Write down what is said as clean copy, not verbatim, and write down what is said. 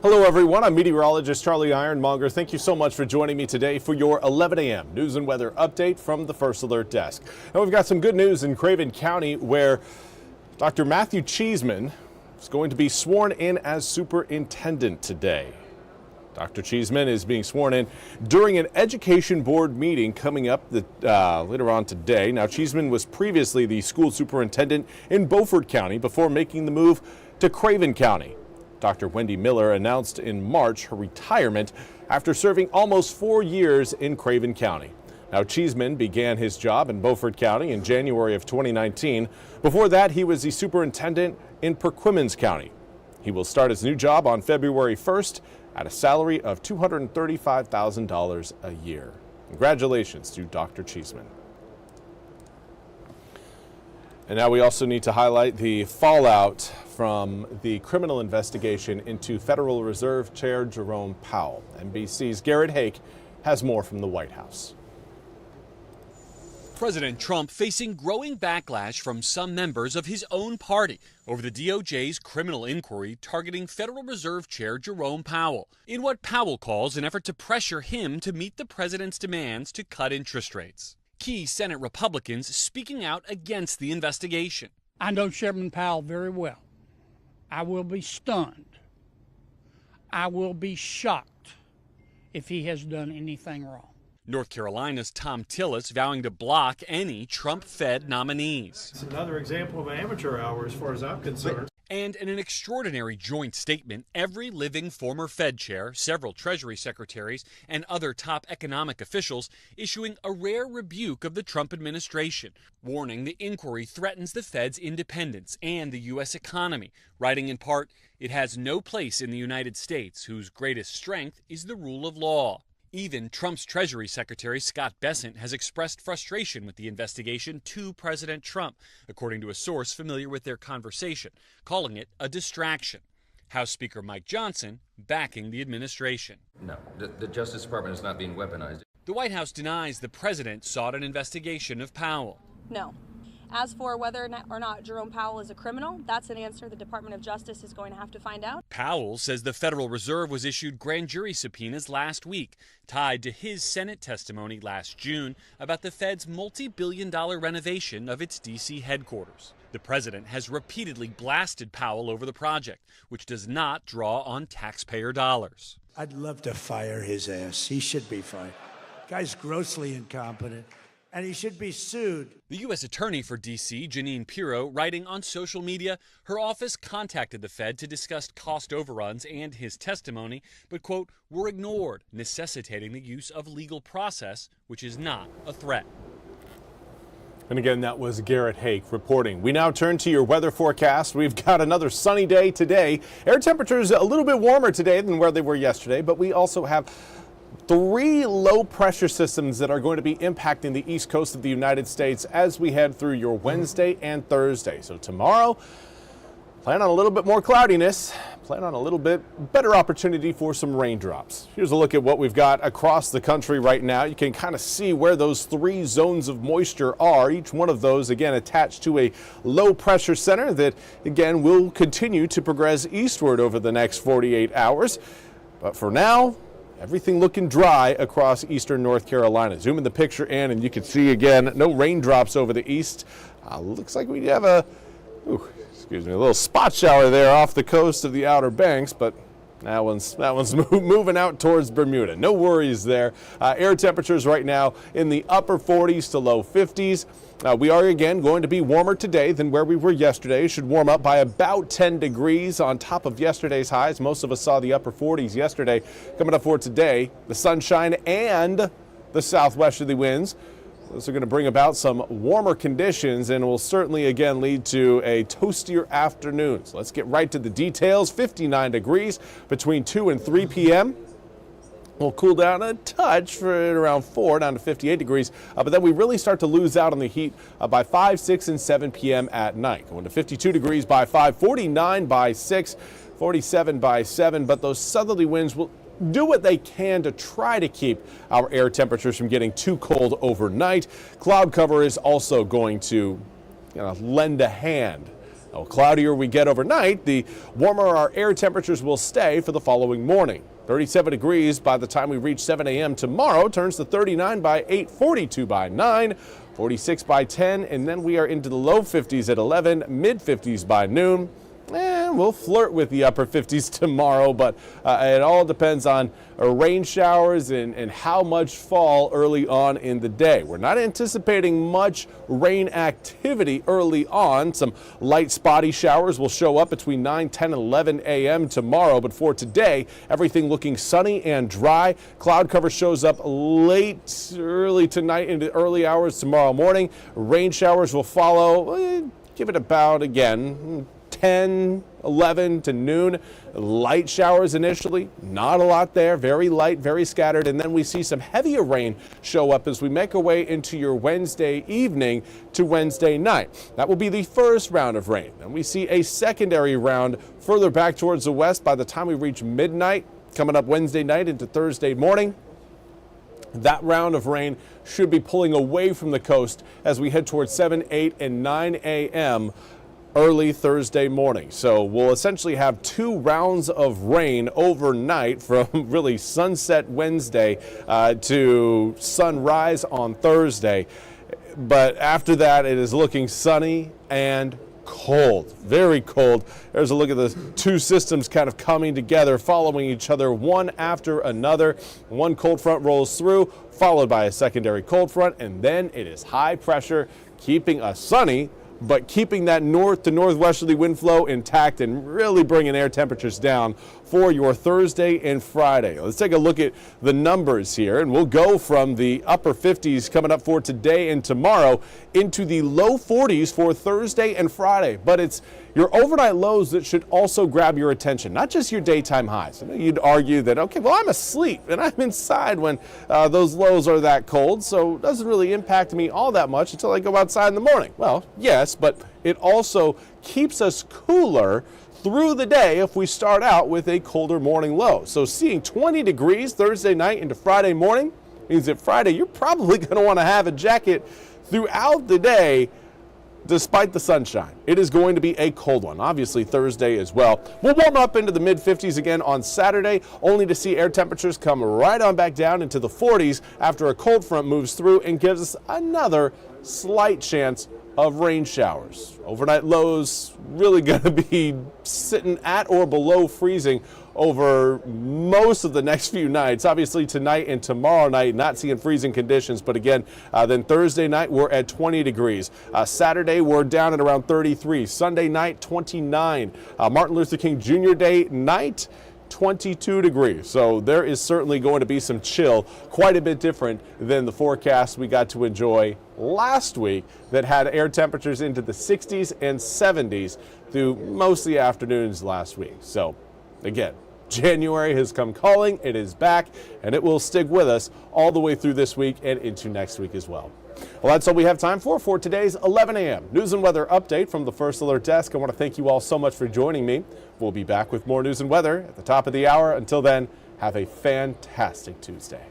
Hello everyone, I'm Meteorologist Charlie Ironmonger. Thank you so much for joining me today for your 11 a.m. news and weather update from the First Alert Desk. Now we've got some good news in Craven County where Dr. Matthew Cheeseman is going to be sworn in as superintendent today. Dr. Cheeseman is being sworn in during an education board meeting coming up later on today. Now, Cheeseman was previously the school superintendent in Beaufort County before making the move to Craven County. Dr. Wendy Miller announced in March her retirement after serving almost 4 years in Craven County. Now, Cheeseman began his job in Beaufort County in January of 2019. Before that, he was the superintendent in Perquimans County. He will start his new job on February 1st at a salary of $235,000 a year. Congratulations to Dr. Cheeseman. And now we also need to highlight the fallout from the criminal investigation into Federal Reserve Chair Jerome Powell. NBC's Garrett Hake has more from the White House. President Trump facing growing backlash from some members of his own party over the DOJ's criminal inquiry targeting Federal Reserve Chair Jerome Powell, in what Powell calls an effort to pressure him to meet the president's demands to cut interest rates. Key Senate Republicans speaking out against the investigation. I know Chairman Powell very well. I will be stunned. I will be shocked if he has done anything wrong. North Carolina's Tom Tillis vowing to block any Trump-Fed nominees. It's another example of amateur hour as far as I'm concerned. And in an extraordinary joint statement, every living former Fed chair, several Treasury secretaries, and other top economic officials issuing a rare rebuke of the Trump administration, warning the inquiry threatens the Fed's independence and the U.S. economy, writing in part, "It has no place in the United States, whose greatest strength is the rule of law." Even Trump's Treasury Secretary Scott Bessent has expressed frustration with the investigation to President Trump, according to a source familiar with their conversation, calling it a distraction. House Speaker Mike Johnson backing the administration. No, the Justice Department is not being weaponized. The White House denies the president sought an investigation of Powell. No. As for whether or not Jerome Powell is a criminal, that's an answer the Department of Justice is going to have to find out. Powell says the Federal Reserve was issued grand jury subpoenas last week, tied to his Senate testimony last June about the Fed's multi-billion-dollar renovation of its D.C. headquarters. The president has repeatedly blasted Powell over the project, which does not draw on taxpayer dollars. I'd love to fire his ass. He should be fired. Guy's grossly incompetent. And he should be sued. The U.S. Attorney for D.C., Jeanine Pirro, writing on social media, her office contacted the Fed to discuss cost overruns and his testimony, but, quote, were ignored, necessitating the use of legal process, which is not a threat. And again, that was Garrett Hake reporting. We now turn to your weather forecast. We've got another sunny day today. Air temperatures a little bit warmer today than where they were yesterday, but we also have 3 low pressure systems that are going to be impacting the east coast of the United States as we head through your Wednesday and Thursday. So tomorrow, plan on a little bit more cloudiness, plan on a little bit better opportunity for some raindrops. Here's a look at what we've got across the country right now. You can kind of see where those 3 zones of moisture are. Each one of those, again, attached to a low pressure center that, again, will continue to progress eastward over the next 48 hours. But for now, everything looking dry across eastern North Carolina. Zoom in the picture in and you can see again, no raindrops over the east. Looks like we have a little spot shower there off the coast of the Outer Banks, but that one's moving out towards Bermuda. No worries there. Air temperatures right now in the upper 40s to low 50s. We are again going to be warmer today than where we were yesterday. It should warm up by about 10 degrees on top of yesterday's highs. Most of us saw the upper 40s yesterday. Coming up for today, the sunshine and the southwesterly winds. Those are going to bring about some warmer conditions and will certainly again lead to a toastier afternoon. So let's get right to the details. 59 degrees between 2 and 3 p.m. We'll cool down a touch for around 4 down to 58 degrees, but then we really start to lose out on the heat by 5, 6, and 7 p.m. at night. Going to 52 degrees by 5, 49 by 6, 47 by 7, but those southerly winds will do what they can to try to keep our air temperatures from getting too cold overnight. Cloud cover is also going to lend a hand The cloudier we get overnight, the warmer our air temperatures will stay for the following morning. 37 degrees by the time we reach 7 a.m. tomorrow, turns to 39 by 8, 42 by 9, 46 by 10, and then we are into the low 50s at 11, mid 50s by noon. And we'll flirt with the upper 50s tomorrow, but it all depends on rain showers and how much fall early on in the day. We're not anticipating much rain activity early on. Some light spotty showers will show up between 9, 10, and 11 a.m. tomorrow, but for today, everything looking sunny and dry. Cloud cover shows up early tonight into early hours tomorrow morning. Rain showers will follow. Give it about, again, 10, 11 to noon. Light showers initially, not a lot there, very light, very scattered, and then we see some heavier rain show up as we make our way into your Wednesday evening to Wednesday night. That will be the first round of rain, and we see a secondary round further back towards the west by the time we reach midnight, coming up Wednesday night into Thursday morning. That round of rain should be pulling away from the coast as we head towards 7, 8, and 9 a.m. early Thursday morning. So we'll essentially have 2 rounds of rain overnight from really sunset Wednesday to sunrise on Thursday. But after that, it is looking sunny and cold, very cold. There's a look at the 2 systems kind of coming together, following each other one after another. One cold front rolls through, followed by a secondary cold front, and then it is high pressure, keeping us sunny, but keeping that north to northwesterly wind flow intact and really bringing air temperatures down for your Thursday and Friday. Let's take a look at the numbers here, and we'll go from the upper 50s coming up for today and tomorrow into the low 40s for Thursday and Friday. But it's your overnight lows that should also grab your attention, not just your daytime highs. I know you'd argue that, okay, well, I'm asleep and I'm inside when those lows are that cold, so it doesn't really impact me all that much until I go outside in the morning. Well, yes, but it also keeps us cooler through the day if we start out with a colder morning low. So seeing 20 degrees Thursday night into Friday morning means that Friday you're probably going to want to have a jacket throughout the day despite the sunshine. It is going to be a cold one. Obviously Thursday as well. We'll warm up into the mid 50s again on Saturday, only to see air temperatures come right on back down into the 40s after a cold front moves through and gives us another slight chance of rain showers. Overnight lows really going to be sitting at or below freezing over most of the next few nights. Obviously tonight and tomorrow night not seeing freezing conditions, but again then Thursday night we're at 20 degrees. Saturday we're down at around 33. Sunday night 29. Martin Luther King Jr. Day night 22 degrees. So there is certainly going to be some chill, quite a bit different than the forecast we got to enjoy last week that had air temperatures into the 60s and 70s through most of the afternoons last week. So again, January has come calling, it is back, and it will stick with us all the way through this week and into next week as well. Well, that's all we have time for today's 11 a.m. News and Weather Update from the First Alert Desk. I want to thank you all so much for joining me. We'll be back with more news and weather at the top of the hour. Until then, have a fantastic Tuesday.